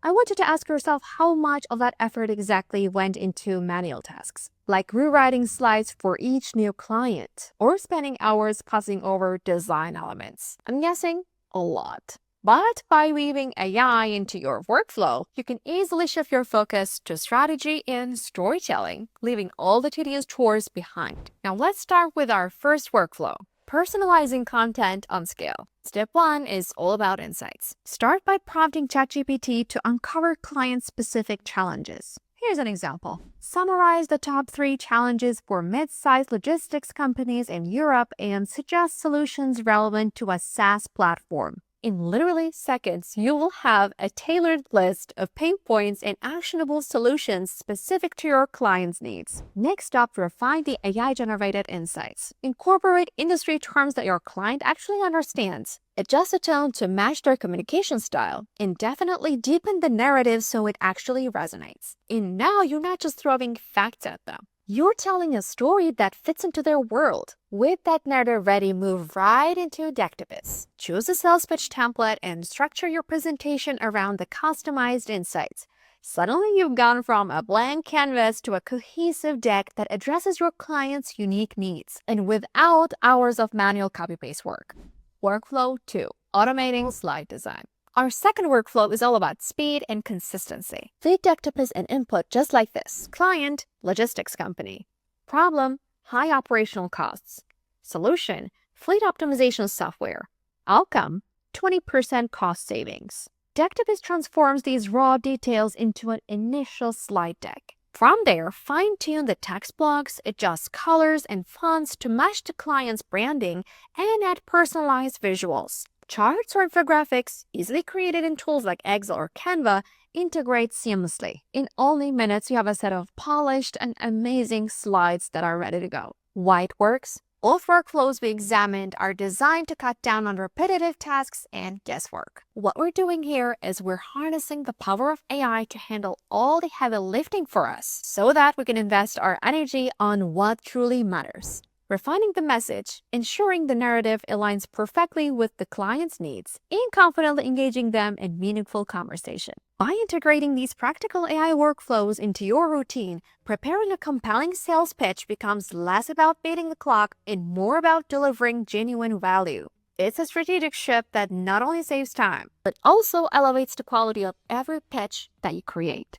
I want you to ask yourself how much of that effort exactly went into manual tasks, like rewriting slides for each new client, or spending hours puzzling over design elements. I'm guessing a lot. But by weaving AI into your workflow, you can easily shift your focus to strategy and storytelling, leaving all the tedious chores behind. Now let's start with our first workflow: personalizing content on scale. Step 1 is all about insights. Start by prompting ChatGPT to uncover client-specific challenges. Here's an example. Summarize the top 3 challenges for mid-sized logistics companies in Europe and suggest solutions relevant to a SaaS platform. In literally seconds, you will have a tailored list of pain points and actionable solutions specific to your client's needs. Next up, refine the AI-generated insights. Incorporate industry terms that your client actually understands. Adjust the tone to match their communication style, and definitely deepen the narrative so it actually resonates. And now you're not just throwing facts at them. You're telling a story that fits into their world. With that narrative ready, move right into Decktopus. Choose a sales pitch template and structure your presentation around the customized insights. Suddenly, you've gone from a blank canvas to a cohesive deck that addresses your client's unique needs, and without hours of manual copy-paste work. Workflow 2. Automating slide design. Our second workflow is all about speed and consistency. Feed Decktopus an input just like this. Client, logistics company. Problem, high operational costs. Solution, fleet optimization software. Outcome, 20% cost savings. Decktopus transforms these raw details into an initial slide deck. From there, fine-tune the text blocks, adjust colors and fonts to match the client's branding, and add personalized visuals. Charts or infographics, easily created in tools like Excel or Canva, integrate seamlessly. In only minutes, you have a set of polished and amazing slides that are ready to go. Why it works? Both workflows we examined are designed to cut down on repetitive tasks and guesswork. What we're doing here is we're harnessing the power of AI to handle all the heavy lifting for us so that we can invest our energy on what truly matters. Refining the message, ensuring the narrative aligns perfectly with the client's needs, and confidently engaging them in meaningful conversation. By integrating these practical AI workflows into your routine, preparing a compelling sales pitch becomes less about beating the clock and more about delivering genuine value. It's a strategic shift that not only saves time, but also elevates the quality of every pitch that you create.